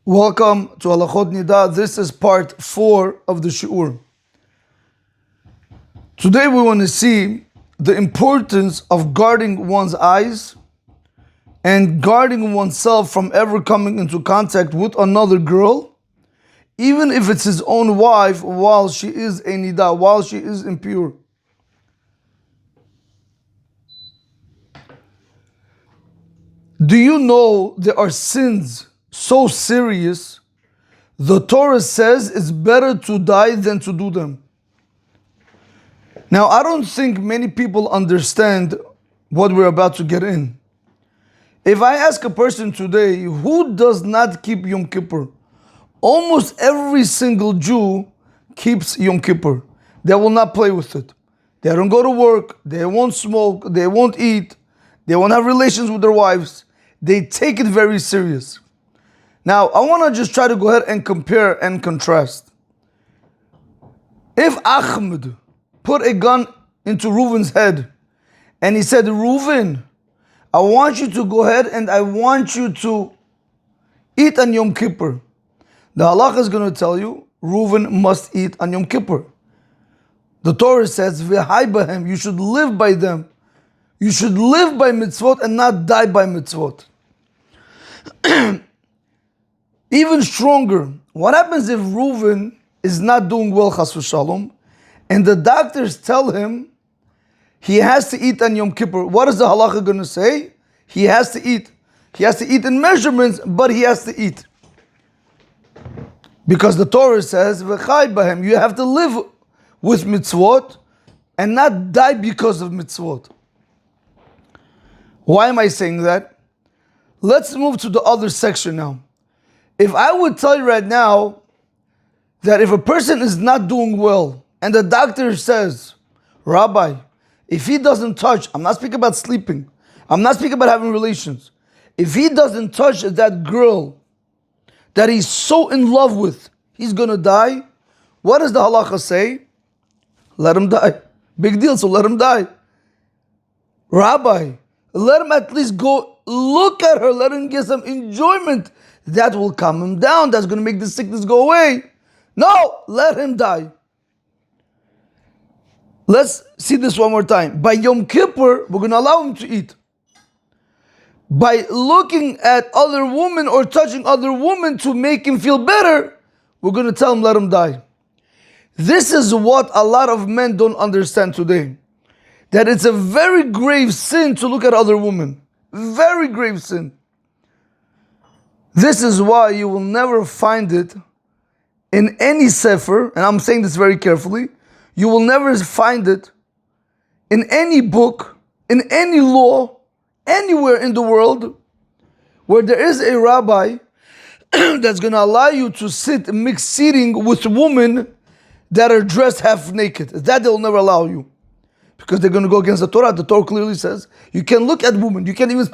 Welcome to Halachot Niddah. This is part 4 of the Shi'ur. Today we want to see the importance of guarding one's eyes and guarding oneself from ever coming into contact with another girl, even if it's his own wife, while she is a Niddah, while she is impure. Do you know there are sins so serious, the Torah says it's better to die than to do them? Now, I don't think many people understand what we're about to get in. If I ask a person today, who does not keep Yom Kippur? Almost every single Jew keeps Yom Kippur. They will not play with it. They don't go to work, they won't smoke, they won't eat, they won't have relations with their wives. They take it very serious. Now, I want to just try to go ahead and compare and contrast. If Ahmed put a gun into Reuven's head and he said, Reuven, I want you to go ahead and I want you to eat on Yom Kippur. The halakha is going to tell you, Reuven must eat on Yom Kippur. The Torah says, V'hai b'hem, you should live by them. You should live by mitzvot and not die by mitzvot. Even stronger, what happens if Reuven is not doing well, chas v'shalom, and the doctors tell him he has to eat on Yom Kippur? What is the halakha going to say? He has to eat. He has to eat in measurements, but he has to eat. Because the Torah says, V'chai b'hem, you have to live with mitzvot and not die because of mitzvot. Why am I saying that? Let's move to the other section now. If I would tell you right now that if a person is not doing well and the doctor says, Rabbi, if he doesn't touch, I'm not speaking about sleeping, I'm not speaking about having relations. If he doesn't touch that girl that he's so in love with, he's going to die. What does the halakha say? Let him die. Big deal, so let him die. Rabbi, let him at least go look at her, let him get some enjoyment. That will calm him down. That's going to make the sickness go away. No, let him die. Let's see this one more time. By Yom Kippur, we're going to allow him to eat. By looking at other women or touching other women to make him feel better, we're going to tell him, let him die. This is what a lot of men don't understand today. That it's a very grave sin to look at other women. Very grave sin. This is why you will never find it in any sefer, and I'm saying this very carefully, you will never find it in any book, in any law, anywhere in the world, where there is a rabbi that's going to allow you to sit mixed seating with women that are dressed half naked. That they'll never allow you. Because they're going to go against the Torah. The Torah clearly says you can look at women, you can't even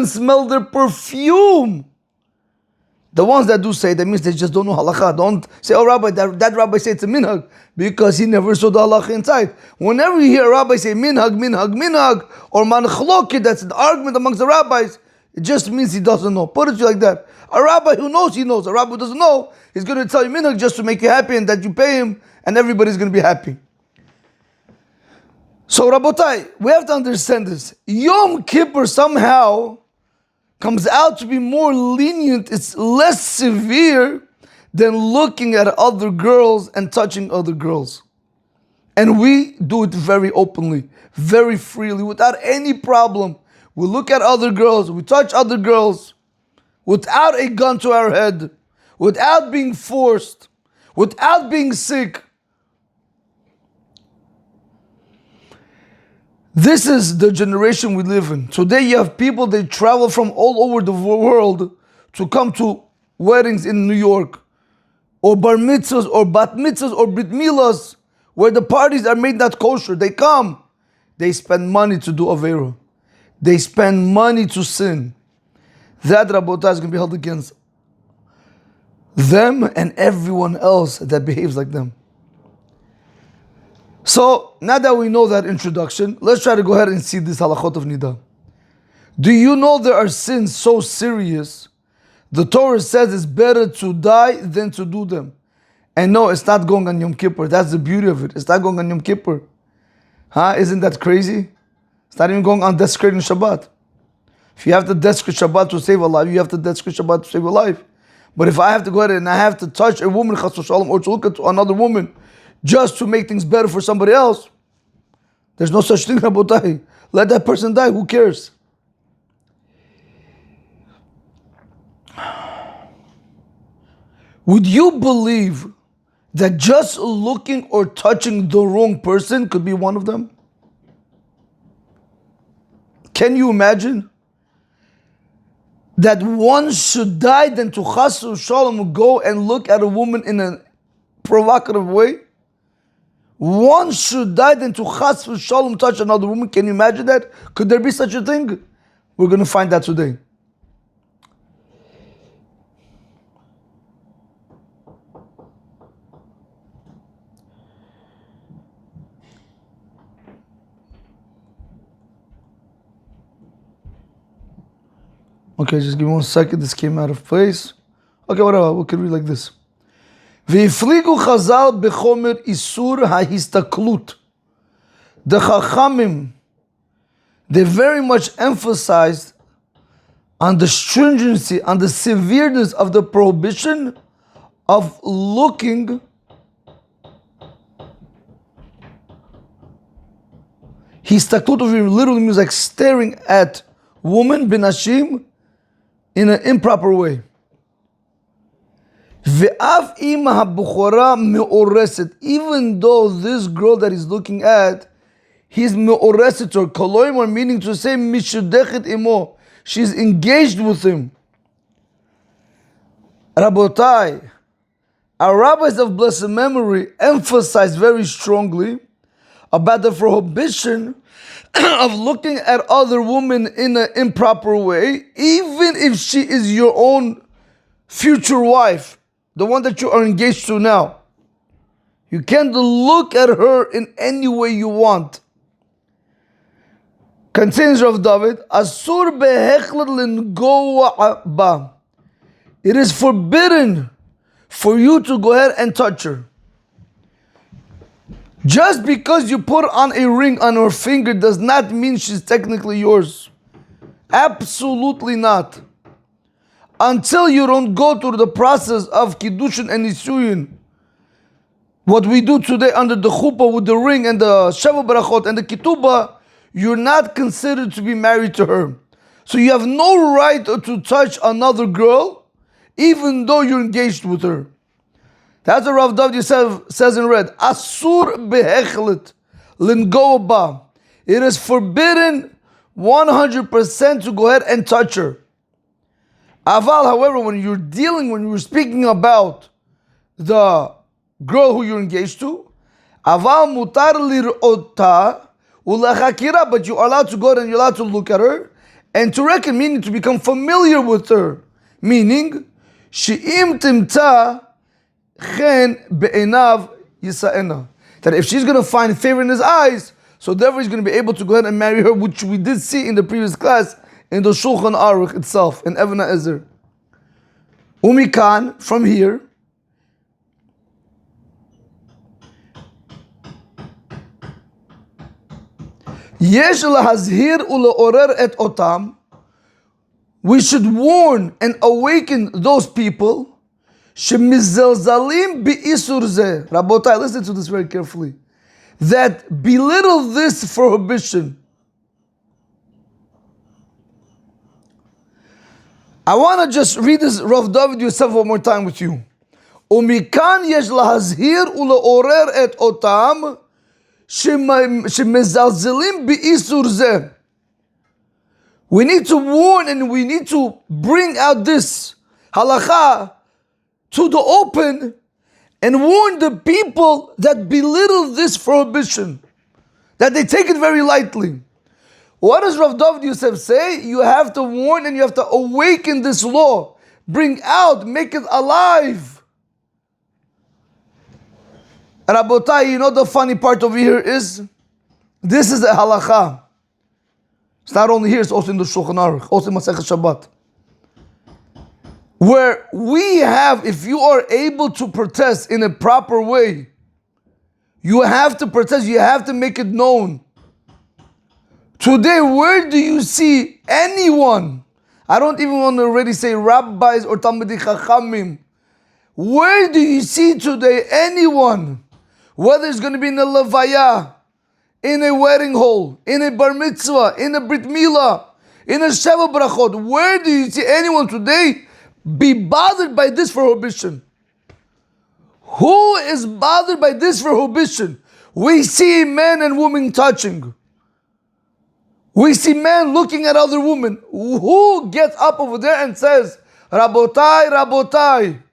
smell their perfume. The ones that do say that means they just don't know halakha. Don't say, oh Rabbi, that Rabbi said it's a minhag, because he never saw the halakha inside. Whenever you hear a rabbi say minhag, or manachlokit, that's an argument amongst the rabbis, it just means he doesn't know. Put it like that. A rabbi who knows, he knows. A rabbi who doesn't know, he's going to tell you minhag just to make you happy and that you pay him and everybody's going to be happy. So Rabotai, we have to understand this. Yom Kippur somehow comes out to be more lenient, it's less severe than looking at other girls and touching other girls. And we do it very openly, very freely, without any problem. We look at other girls, we touch other girls, without a gun to our head, without being forced, without being sick. This is the generation we live in. Today you have people, they travel from all over the world to come to weddings in New York, or bar mitzvahs, or bat mitzvahs, or brit milas, where the parties are made not kosher. They come. They spend money to do avera. They spend money to sin. That, Rabbotah, is going to be held against them and everyone else that behaves like them. So, now that we know that introduction, let's try to go ahead and see this halachot of Niddah. Do you know there are sins so serious The Torah says it's better to die than to do them. And no, it's not going on Yom Kippur. That's the beauty of it. It's not going on Yom Kippur. Isn't that crazy? It's not even going on desecrating Shabbat. If you have to desecrate Shabbat to save a life, you have to desecrate Shabbat to save a life. But if I have to go ahead and I have to touch a woman, chas v'shalom, or to look at another woman just to make things better for somebody else, there's no such thing, Rabotai. Let that person die, who cares? Would you believe that just looking or touching the wrong person could be one of them? Can you imagine? That one should die than to chas v'shalom go and look at a woman in a provocative way? One should die than to chas v'shalom touch another woman. Can you imagine that? Could there be such a thing? We're going to find that today. Okay, just give me 1 second. This came out of place. Okay, whatever. We can read like this. V'ifligu chazal b'chomer isur ha'histaklut. The Chachamim, they very much emphasized on the stringency, on the severeness of the prohibition of looking histaklut literally means like staring at woman, binashim, in an improper way. Even though this girl that he's looking at, he's me'oreset or koloimor, meaning to say mishudechet imo, she's engaged with him. Rabotai, our rabbis of blessed memory emphasize very strongly about the prohibition of looking at other women in an improper way, even if she is your own future wife, the one that you are engaged to now. You can't look at her in any way you want. Continues Rav David, Asur behechled lingoa ba. It is forbidden for you to go ahead and touch her. Just because you put on a ring on her finger does not mean she's technically yours. Absolutely not. Until you don't go through the process of Kiddushin and Nisuyin, what we do today under the chuppah with the ring and the Sheva Barachot and the Ketubah, you're not considered to be married to her. So you have no right to touch another girl, even though you're engaged with her. That's what Rav David Yosef says in red. Asur behechlet lingo ba. It is forbidden 100% to go ahead and touch her. Aval, however, when you're speaking about the girl who you're engaged to, aval mutar lir'ota ulachakira, but you are allowed to go and you're allowed to look at her and to reckon, meaning to become familiar with her, meaning she'im timta chen be'enav yisa'ena, that if she's going to find favor in his eyes, so therefore he's going to be able to go ahead and marry her, which we did see in the previous class in the Shulchan Aruch itself, in Even HaEzer. Umikan, from here, Yesh lahazhir uleorer et otam. We should warn and awaken those people. Shemizelzalim bi'isur zeh. Rabotai, listen to this very carefully. That belittle this prohibition. I want to just read this Rav David Yosef one more time with you. Umikan yesh lahazhir uleorer et otam. Shemezalzelim bi'isur zeh. We need to warn and we need to bring out this halacha to the open and warn the people that belittle this prohibition, that they take it very lightly. What does Rav David Yosef say? You have to warn and you have to awaken this law, bring out, make it alive. Rabotai, you know the funny part over here is, this is a halacha. It's not only here, it's also in the Shulchan Aruch, also in Masechet Shabbat. where we have, if you are able to protest in a proper way, you have to protest, you have to make it known. Today, where do you see anyone? I don't even want to already say rabbis or Talmidei Chachamim. Where do you see today anyone, whether it's going to be in a levaya, in a wedding hall, in a bar mitzvah, in a brit milah, in a sheva brachot, where do you see anyone today be bothered by this prohibition? Who is bothered by this prohibition? We see men and women touching. We see men looking at other women. Who gets up over there and says, Rabotai, Rabotai,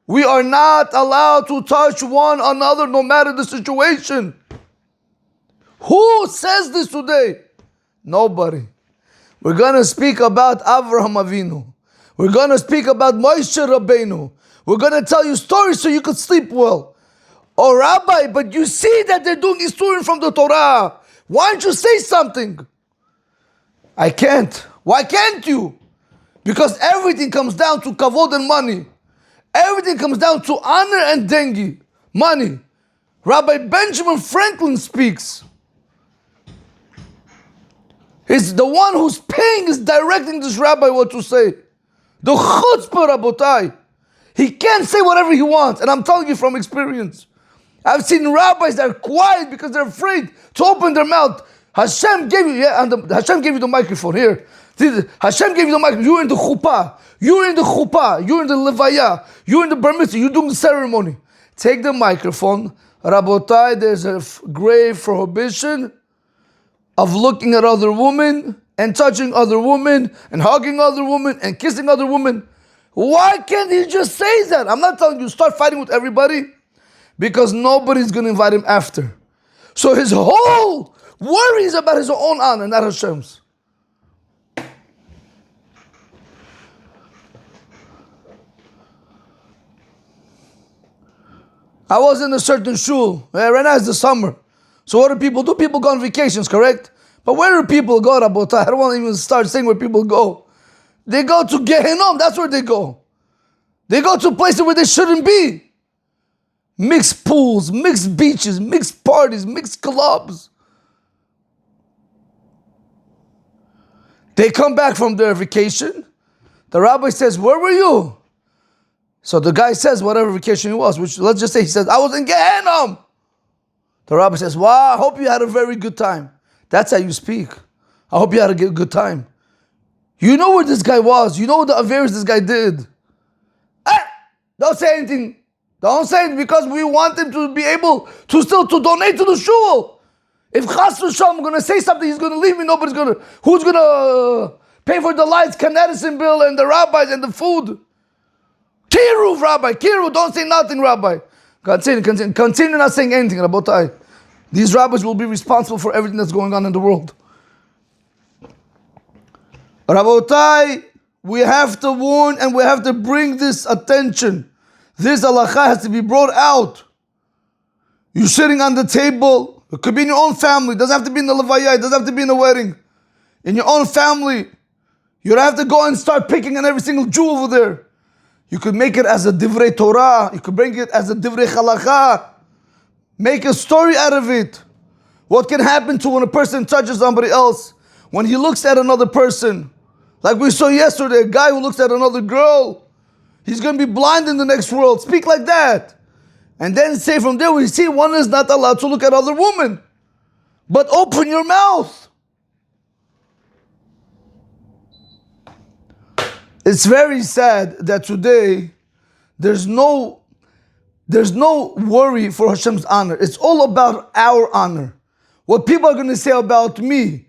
we are not allowed to touch one another no matter the situation? Who says this today? Nobody. We're going to speak about Avraham Avinu. We're going to speak about Moshe Rabbeinu. We're going to tell you stories so you could sleep well. Oh, Rabbi, but you see that they're doing Isurim from the Torah. Why don't you say something? I can't. Why can't you? Because everything comes down to kavod and money. Everything comes down to honor and dengi. Money. Rabbi Benjamin Franklin speaks. He's the one who's paying, is directing this rabbi what to say. The chutzpah, Rabotai. He can't say whatever he wants. And I'm telling you from experience. I've seen rabbis that are quiet because they're afraid to open their mouth. Hashem gave you, Hashem gave you the microphone here. Hashem gave you the microphone. You're in the chuppah. You're in the chuppah. You're in the levaya. You're in the bar mitzvah. You're doing the ceremony. Take the microphone. Rabotai, there's a grave prohibition of looking at other women and touching other women and hugging other women and kissing other women. Why can't he just say that? I'm not telling you start fighting with everybody, because nobody's going to invite him after. So his whole worry is about his own honor, not Hashem's. I was in a certain shul. Right now it's the summer. So what do people do? People go on vacations, correct? But where do people go, Rabotai? I don't want to even start saying where people go. They go to Gehenom. That's where they go. They go to places where they shouldn't be. Mixed pools, mixed beaches, mixed parties, mixed clubs. They come back from their vacation. The rabbi says, where were you? So the guy says whatever vacation he was, which let's just say he says, I was in Gehenom. The rabbi says, wow, I hope you had a very good time. That's how you speak. I hope you had a good time. You know where this guy was. You know what the affairs this guy did. Don't say anything. Don't say it, because we want him to be able to still to donate to the shul. If Chas v'Shalom I'm going to say something, he's going to leave me. Nobody's going to. Who's going to pay for the lights, medicine bill, and the rabbis and the food? Kiruv, Rabbi. Kiruv, don't say nothing, Rabbi. Continue not saying anything, Rabotai. These rabbis will be responsible for everything that's going on in the world. Rabotai, we have to warn and we have to bring this attention. This halakha has to be brought out. You're sitting on the table. It could be in your own family. It doesn't have to be in the levaya. It doesn't have to be in the wedding. In your own family. You don't have to go and start picking on every single Jew over there. You could make it as a divrei Torah. You could bring it as a divrei halakha. Make a story out of it. What can happen to when a person touches somebody else? When he looks at another person. Like we saw yesterday, a guy who looks at another girl. He's going to be blind in the next world. Speak like that. And then say from there, we see one is not allowed to look at other women. But open your mouth. It's very sad that today there's no worry for Hashem's honor. It's all about our honor. What people are going to say about me.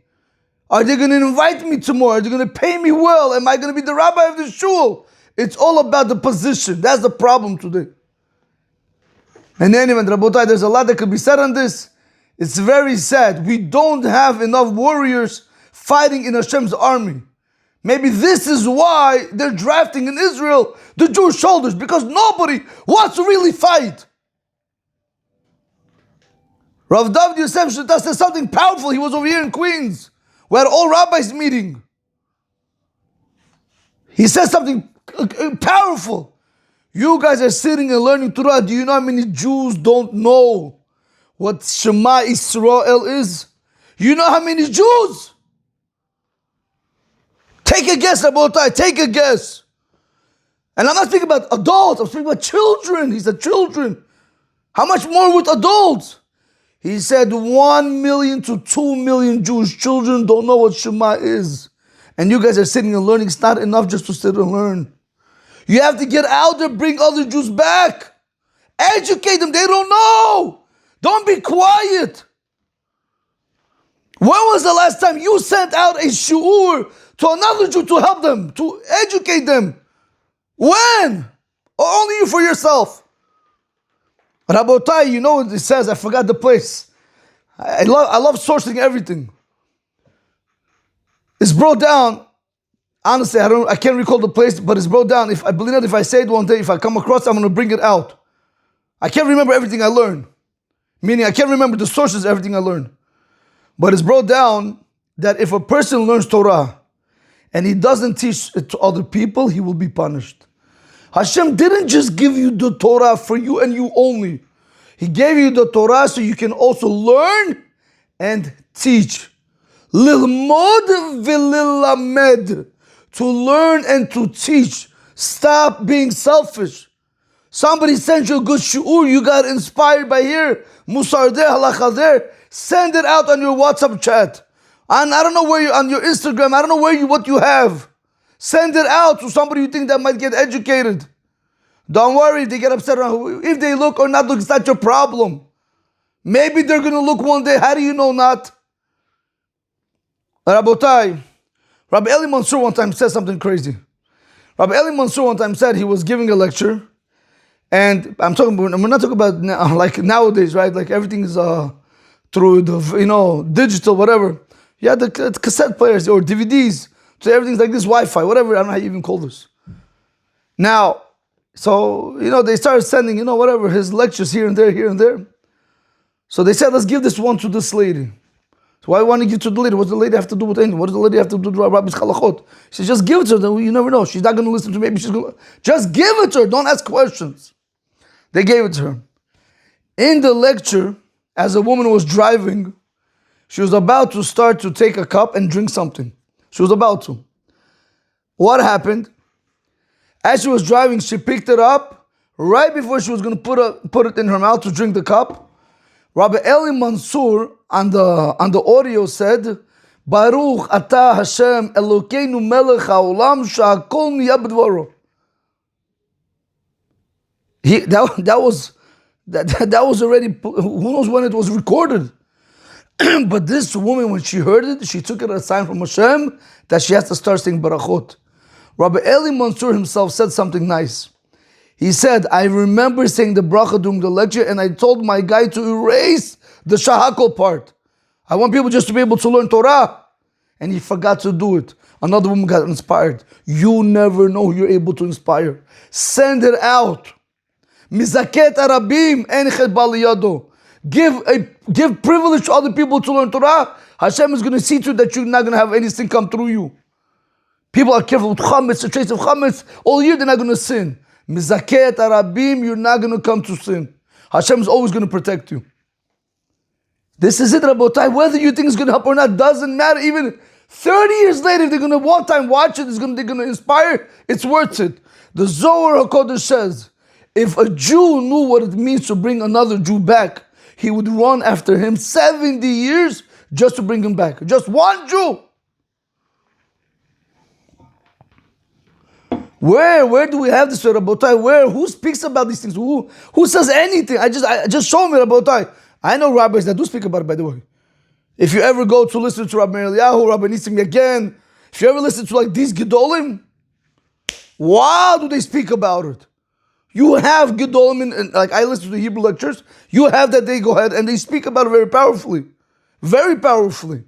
Are they going to invite me tomorrow? Are they going to pay me well? Am I going to be the rabbi of the shul? It's all about the position. That's the problem today. And anyway, Rabotai, there's a lot that could be said on this. It's very sad. We don't have enough warriors fighting in Hashem's army. Maybe this is why they're drafting in Israel the Jewish soldiers, because nobody wants to really fight. Rav David Yosef Shita said something powerful. He was over here in Queens. We had all rabbis meeting. He said something Powerful. You guys are sitting and learning Torah. Do you know how many Jews don't know what Shema Yisrael is? You know how many Jews? Take a guess, Rabotai. Take a guess. And I'm not speaking about adults. I'm speaking about children. He said children. How much more with adults? He said 1 million to 2 million Jewish children don't know what Shema is. And you guys are sitting and learning. It's not enough just to sit and learn. You have to get out there, bring other Jews back. Educate them. They don't know. Don't be quiet. When was the last time you sent out a shiur to another Jew to help them, to educate them? When? Or only you for yourself? Rabotai, you know what it says? I forgot the place. I love sourcing everything. It's brought down. Honestly, I can't recall the place, but it's brought down. If I believe that if I say it one day, if I come across it, I'm going to bring it out. I can't remember everything I learned. Meaning I can't remember the sources of everything I learned. But it's brought down that if a person learns Torah and he doesn't teach it to other people, he will be punished. Hashem didn't just give you the Torah for you and you only. He gave you the Torah so you can also learn and teach. Lilmod v'lilamed. To learn and to teach. Stop being selfish. Somebody sends you a good shiur, you got inspired by here. Musar there, halakha there. Send it out on your WhatsApp chat. And I don't know where you on your Instagram. I don't know what you have. Send it out to somebody you think that might get educated. Don't worry if they get upset. If they look or not look, it's not your problem. Maybe they're going to look one day. How do you know not? Rabotai, Rabbi Eli Mansour one time said something crazy. Rabbi Eli Mansour one time said he was giving a lecture. And we're not talking about like nowadays, right? Like everything is through the, digital, whatever. You had the cassette players or DVDs. So everything's like this Wi-Fi, whatever. I don't know how you even call this. Now, so, they started sending, whatever, his lectures here and there. So they said, let's give this one to this lady. So why want to give to the lady? What does the lady have to do with anything? What does the lady have to do with Rabbi's Halachot? He said, just give it to her. Then you never know. She's not going to listen to me. Maybe she's going to... Just give it to her. Don't ask questions. They gave it to her. In the lecture, as a woman was driving, she was about to start to take a cup and drink something. She was about to. What happened? As she was driving, she picked it up. Right before she was going to put it in her mouth to drink the cup, Rabbi Eli Mansour on the audio said, Baruch atah Hashem Elokeinu melech haolam sha'akol niya b'dvaro. That was already, who knows when it was recorded. But this woman, when she heard it, she took it as a sign from Hashem that she has to start saying barachot. Rabbi Eli Mansour himself said something nice. He said, I remember saying the bracha during the lecture and I told my guy to erase the shahakol part. I want people just to be able to learn Torah. And he forgot to do it. Another woman got inspired. You never know who you're able to inspire. Send it out. Mizaket arabim en chet bal yado. Give privilege to other people to learn Torah. Hashem is going to see to it that you're not going to have anything come through you. People are careful with chametz, the trace of chametz. All year they're not going to sin. Mizaket arabim, you're not going to come to sin. Hashem is always going to protect you. This is it, Rabotai. Whether you think it's going to help or not doesn't matter. Even 30 years later, if they're going to one time watch it, they're going to inspire, it's worth it. The Zohar HaKodesh says, if a Jew knew what it means to bring another Jew back, he would run after him 70 years just to bring him back. Just one Jew. Where do we have this, Rabotai? Who speaks about these things? Who says anything? I just show me, Rabotai. I know rabbis that do speak about it, by the way. If you ever go to listen to Rabbi Eliyahu, Rabbi Nissim again, if you ever listen to like these Gedolim, wow, do they speak about it? You have Gedolim, and like I listen to the Hebrew lectures, you have that they go ahead and they speak about it very powerfully. Very powerfully.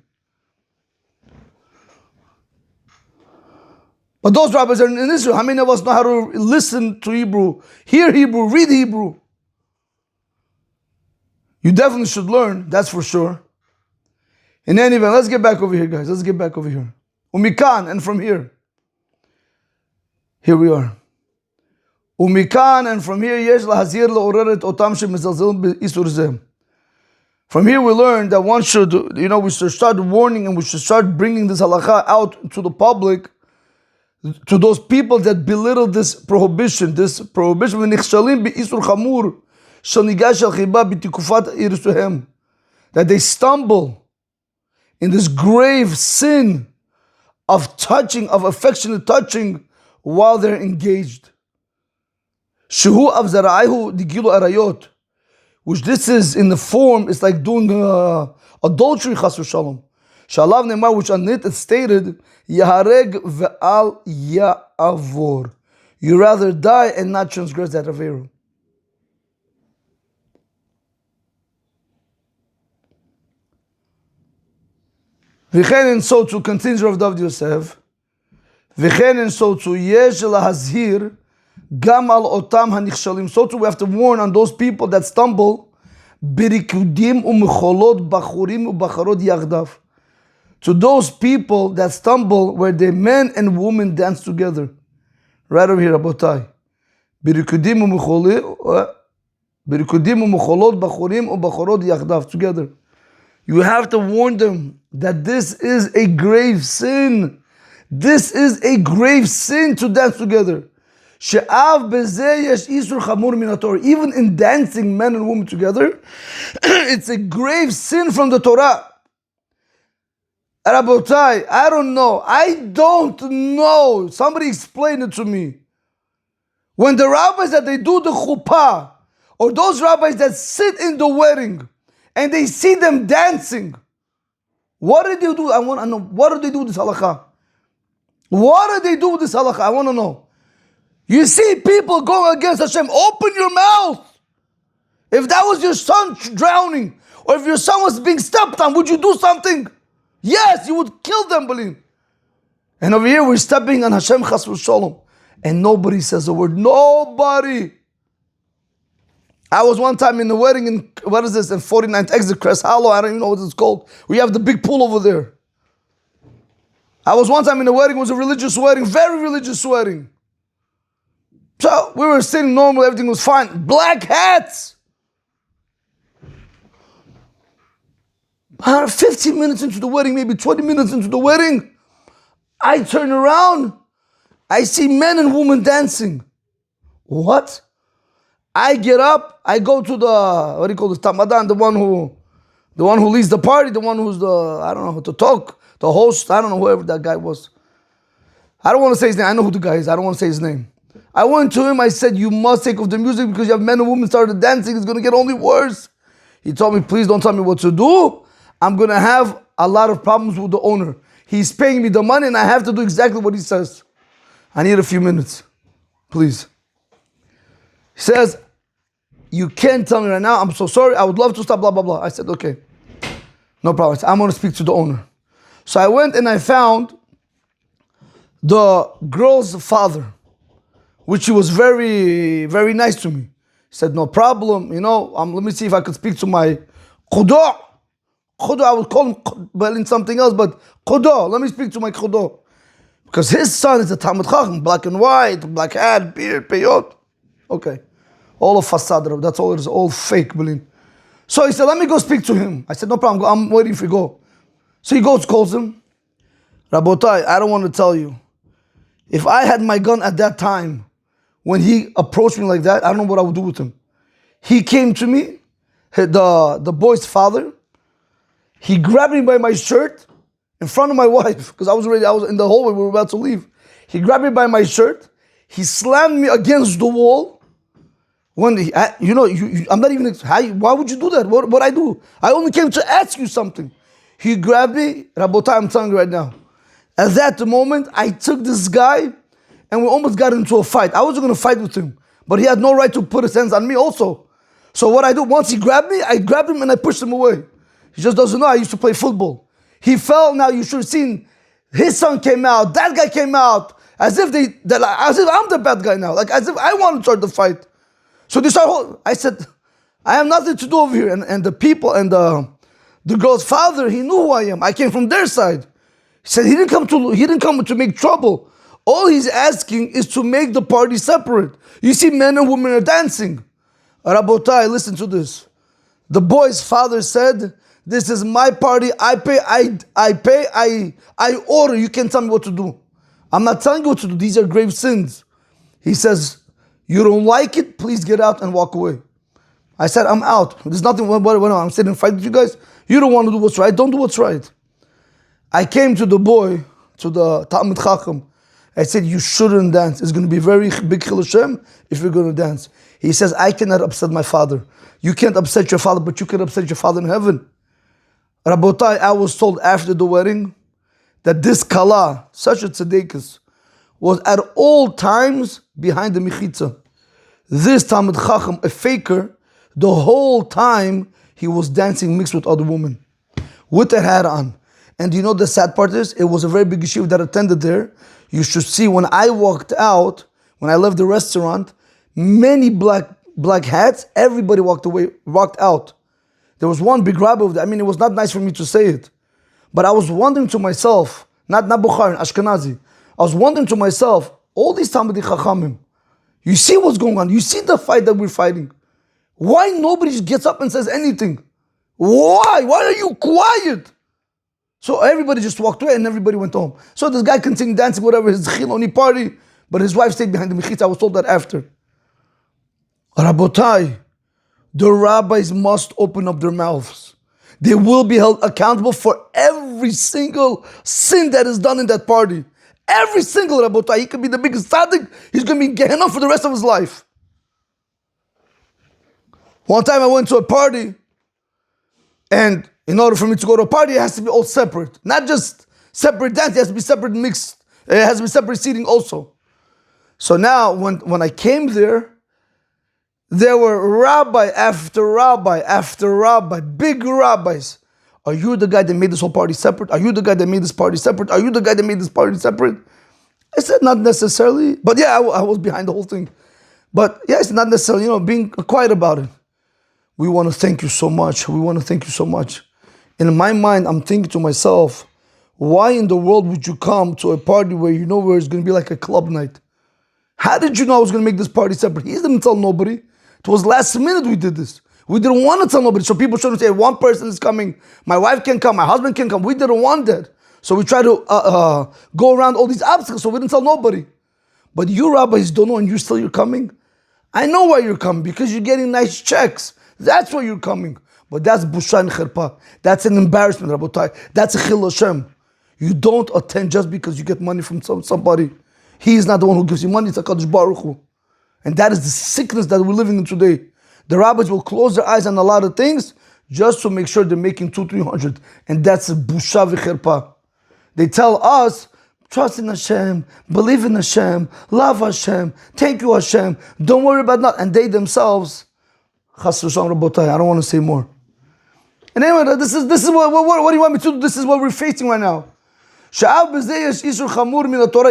But those rabbis are in Israel. How many of us know how to listen to Hebrew, hear Hebrew, read Hebrew? You definitely should learn, that's for sure. In any event, let's get back over here, guys. Let's get back over here. Umikan, and from here. Here we are. Umikan, and from here, yesh lahazir le'oreret otam shemezalzelim be'isur zeh. From here we learn that one should, we should start warning and we should start bringing this halakha out to the public, to those people that belittle this prohibition. That they stumble in this grave sin of touching, of affectionate touching while they're engaged. Shuhu avzara'ayhu digilu arayot. Which this is in the form, it's like doing adultery, chas v'shalom. Shalav ne'mar, which on it stated, Yahareg ve'al ya'avor. You rather die and not transgress that averu. V'chen, and so to continue Rav David Yosef. V'chen, and so to yesh lahazhir gam al otam hanichshalim. So too we have to warn on those people that stumble. Birikudim umecholot bachurim ubacharot yachdav. To those people that stumble where the men and women dance together. Right over here, Rabotai. Birikudim umecholot bachurim ubacharot yachdav, together. You have to warn them that this is a grave sin. This is a grave sin to dance together. Even in dancing men and women together, it's a grave sin from the Torah. Rabotai, I don't know. Somebody explain it to me. When the rabbis that they do the chuppah, or those rabbis that sit in the wedding, and they see them dancing, what did they do? I want to know. What do they do with this halakha? What do they do with this halakha? I want to know. You see people going against Hashem. Open your mouth. If that was your son drowning, or if your son was being stepped on, would you do something? Yes, you would kill them, Balim. And over here we're stepping on Hashem chas v'sholom, and nobody says a word. Nobody. I was one time in the wedding in, in 49th exit, Crest Hollow, I don't even know what it's called. We have the big pool over there. I was one time in the wedding, it was a religious wedding, very religious wedding. So we were sitting normal, everything was fine. Black hats. 15 minutes into the wedding, maybe 20 minutes into the wedding, I turn around, I see men and women dancing. What? I get up, I go to the, what do you call this, Tamadan, the one who leads the party, the one who's I don't know how to talk, the host, I don't know whoever that guy was. I don't want to say his name, I know who the guy is, I don't want to say his name. I went to him, I said, you must take off the music because you have men and women started dancing, it's going to get only worse. He told me, please don't tell me what to do. I'm going to have a lot of problems with the owner. He's paying me the money and I have to do exactly what he says. I need a few minutes, please. He says, you can't tell me right now, I'm so sorry, I would love to stop, blah, blah, blah. I said, okay, no problem. I'm going to speak to the owner. So I went and I found the girl's father, which he was very, very nice to me. He said, no problem, let me see if I could speak to my Qudah. Qudah, I would call him in something else, but Qudah, let me speak to my Qudah. Because his son is a Talmud Chacham, black and white, black hat, beard, peyot. Okay. All of facade, that's all it is, all fake, Belin. So he said, let me go speak to him. I said, no problem, I'm waiting for you to go. So he goes, calls him. Rabotai, I don't want to tell you. If I had my gun at that time, when he approached me like that, I don't know what I would do with him. He came to me, the boy's father. He grabbed me by my shirt in front of my wife, because I was in the hallway, we were about to leave. He grabbed me by my shirt. He slammed me against the wall. I'm not even, why would you do that? What I do? I only came to ask you something. He grabbed me, Rabotai, I'm telling you right now. At that moment, I took this guy and we almost got into a fight. I wasn't going to fight with him, but he had no right to put his hands on me also. So what I do, once he grabbed me, I grabbed him and I pushed him away. He just doesn't know I used to play football. He fell, now you should have seen, his son came out, that guy came out, as if I'm the bad guy now, like as if I want to start the fight. So they start, I said, I have nothing to do over here. And the people and the girl's father, he knew who I am. I came from their side. He said he didn't come to make trouble. All he's asking is to make the party separate. You see, men and women are dancing. Rabotai, listen to this. The boy's father said, "This is my party. I pay. I order. You can't tell me what to do. I'm not telling you what to do. These are grave sins." He says, "You don't like it? Please get out and walk away." I said, "I'm out. There's nothing. I'm sitting and fighting with you guys. You don't want to do what's right. Don't do what's right." I came to the boy, to the Talmid Chacham. I said, "You shouldn't dance. It's going to be very big Chil Hashem if you're going to dance." He says, "I cannot upset my father." You can't upset your father, but you can upset your father in heaven. Rabotai, I was told after the wedding that this Kala, such a tzedekis, was at all times behind the Mechitza. This Talmid Chacham, a faker, the whole time he was dancing mixed with other women, with a hat on. And you know the sad part is, it was a very big yeshiva that attended there. You should see when I walked out, when I left the restaurant, many black hats, everybody walked out. There was one big rabbi of that. I mean, it was not nice for me to say it. But I was wondering to myself, not Bukhari, Ashkenazi, I was wondering to myself, all these Talmidei Chachamim, you see what's going on, you see the fight that we're fighting. Why nobody just gets up and says anything? Why? Why are you quiet? So everybody just walked away and everybody went home. So this guy continued dancing, whatever, his Chiloni party, but his wife stayed behind the Mechitza. I was told that after. Rabotai, the rabbis must open up their mouths. They will be held accountable for every single sin that is done in that party. Every single Rabotai. He could be the biggest tzaddik. He's going to be in Gehenna for the rest of his life. One time I went to a party, and in order for me to go to a party, it has to be all separate. Not just separate dance, it has to be separate mixed. It has to be separate seating also. So now, when I came there were rabbi after rabbi after rabbi, big rabbis. Are you the guy that made this whole party separate? Are you the guy that made this party separate? Are you the guy that made this party separate? I said, not necessarily. But yeah, I was behind the whole thing. But yeah, it's not necessarily, being quiet about it. We want to thank you so much. We want to thank you so much. And in my mind, I'm thinking to myself, why in the world would you come to a party where you know where it's going to be like a club night? How did you know I was going to make this party separate? He didn't tell nobody. It was last minute we did this. We didn't want to tell nobody. So people shouldn't say, one person is coming, my wife can come, my husband can come. We didn't want that. So we try to go around all these obstacles, so we didn't tell nobody. But you rabbis don't know, and you're coming? I know why you're coming, because you're getting nice checks. That's why you're coming. But that's busha and kherpa. That's an embarrassment, Rabotai. That's a chil Hashem. You don't attend just because you get money from somebody. He is not the one who gives you money, it's HaKadosh Baruch Hu. And that is the sickness that we're living in today. The rabbis will close their eyes on a lot of things just to make sure they're making 200-300. And that's a busha v'cherpa. They tell us, trust in Hashem, believe in Hashem, love Hashem, thank you Hashem, don't worry about that. And they themselves, chas v'shalom rabotai, I don't want to say more. And anyway, this is what do you want me to do? This is what we're facing right now.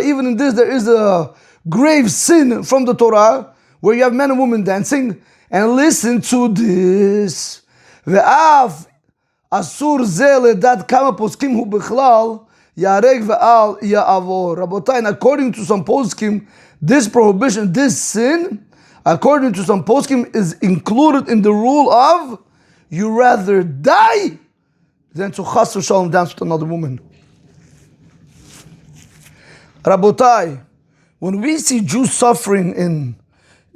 Even in this, there is a grave sin from the Torah where you have men and women dancing. And listen to this. Ve'af asur ze ledat kama poskim hu bechlal yareg ve'al ya'avor. Rabotai, and according to some poskim, this prohibition, this sin, according to some poskim, is included in the rule of you rather die than to chas v'shalom dance with another woman. Rabotai, when we see Jews suffering in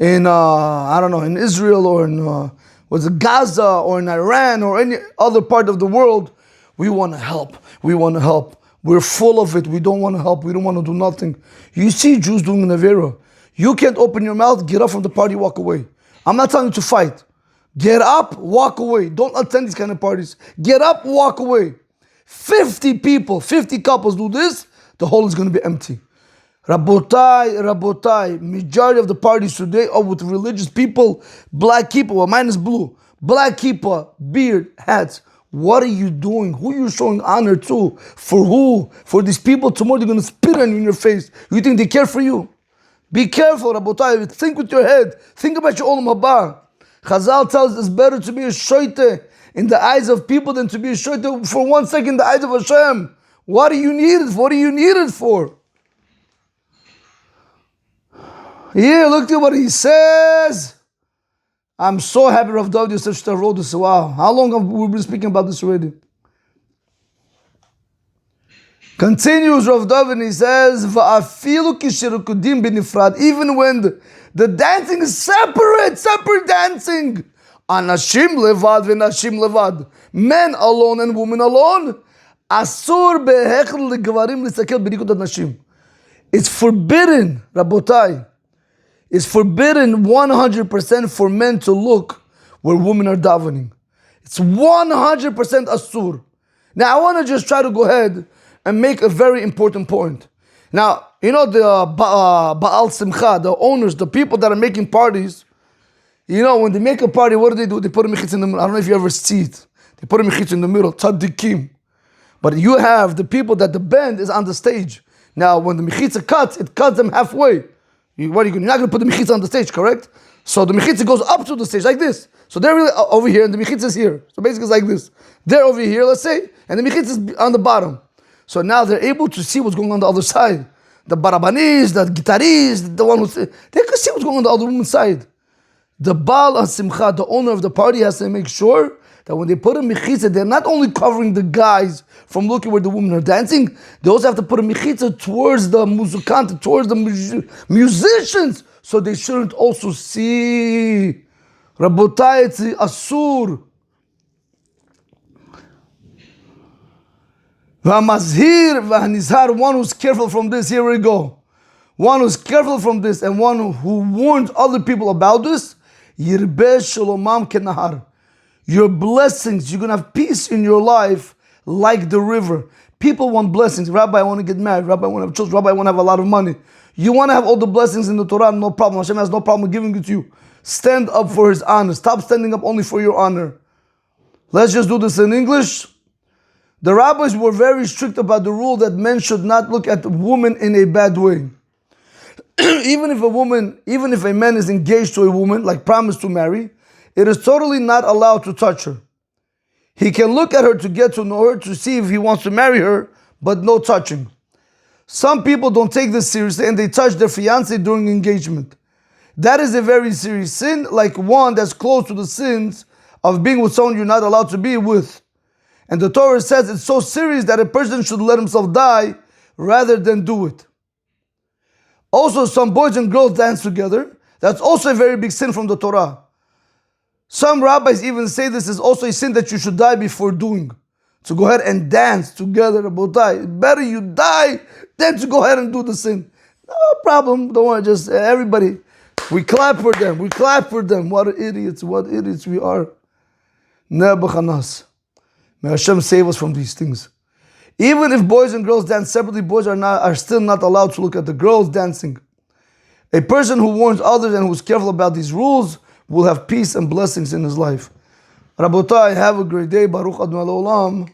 I don't know, in Israel or in Gaza or in Iran or any other part of the world, we want to help. We want to help. We're full of it. We don't want to help. We don't want to do nothing. You see Jews doing an avera. You can't open your mouth, get up from the party, walk away. I'm not telling you to fight. Get up, walk away. Don't attend these kind of parties. Get up, walk away. 50 people, 50 couples do this, the hall is going to be empty. Rabotai, majority of the parties today are with religious people, black kippah, well mine is blue, black kippah, beard, hats. What are you doing? Who are you showing honor to? For who? For these people tomorrow they're going to spit on you in your face. You think they care for you? Be careful, Rabotai. Think with your head. Think about your olam haba. Chazal tells us it's better to be a shoite in the eyes of people than to be a shoite for 1 second in the eyes of Hashem. What do you need it for? What do you need it for? Here, look at what he says. I'm so happy Rav David Yosef Shtar wrote this. Wow. How long have we been speaking about this already? Continues Rav David and he says, Va'afilu kishirukudim binifrad. Even when the dancing is separate dancing. Anashim levad v'nashim levad. Men alone and women alone. Asur behechel legvarim lisakel b'nikut nashim. It's forbidden, Rabotai. It's forbidden 100% for men to look where women are davening. It's 100% asur. Now I want to just try to go ahead and make a very important point. Now, you know the Baal Simcha, the owners, the people that are making parties, you know, when they make a party, what do? They put a mechitz in the middle. I don't know if you ever see it. They put a mechitz in the middle, tzaddikim. But you have the people that the band is on the stage. Now, when the mechitza cuts, it cuts them halfway. You're not going to put the mechitza on the stage, correct? So the mechitza goes up to the stage like this. So they're really over here and the mechitza is here. So basically it's like this. They're over here, let's say, and the mechitza is on the bottom. So now they're able to see what's going on the other side. The barabanis, the guitarist, the one who's... They can see what's going on the other woman's side. The Baal HaSimcha, the owner of the party, has to make sure that when they put a mechitza, they're not only covering the guys from looking where the women are dancing, they also have to put a mechitza towards the muzikant, towards the musicians, so they shouldn't also see. Rabotai, it's asur. V'hamazhir v'hanizhar, one who's careful from this, here we go. One who's careful from this and one who warns other people about this, yirbeh shalomam kenahar. Your blessings, you're going to have peace in your life like the river. People want blessings. Rabbi, I want to get married. Rabbi, I want to have children. Rabbi, I want to have a lot of money. You want to have all the blessings in the Torah, no problem. Hashem has no problem giving it to you. Stand up for His honor. Stop standing up only for your honor. Let's just do this in English. The rabbis were very strict about the rule that men should not look at women in a bad way. Even if a man is engaged to a woman, like promised to marry, it is totally not allowed to touch her. He can look at her to get to know her, to see if he wants to marry her, but no touching. Some people don't take this seriously and they touch their fiancé during engagement. That is a very serious sin, like one that's close to the sins of being with someone you're not allowed to be with. And the Torah says it's so serious that a person should let himself die rather than do it. Also, some boys and girls dance together. That's also a very big sin from the Torah. Some rabbis even say this is also a sin that you should die before doing. To go ahead and dance together about die. Better you die than to go ahead and do the sin. No problem. Don't worry. Just everybody. We clap for them. We clap for them. What idiots. What idiots we are. Nebuchadnezzar. May Hashem save us from these things. Even if boys and girls dance separately, boys are still not allowed to look at the girls dancing. A person who warns others and who's careful about these rules will have peace and blessings in his life. Rabotai, have a great day. Baruch Adonai Olam.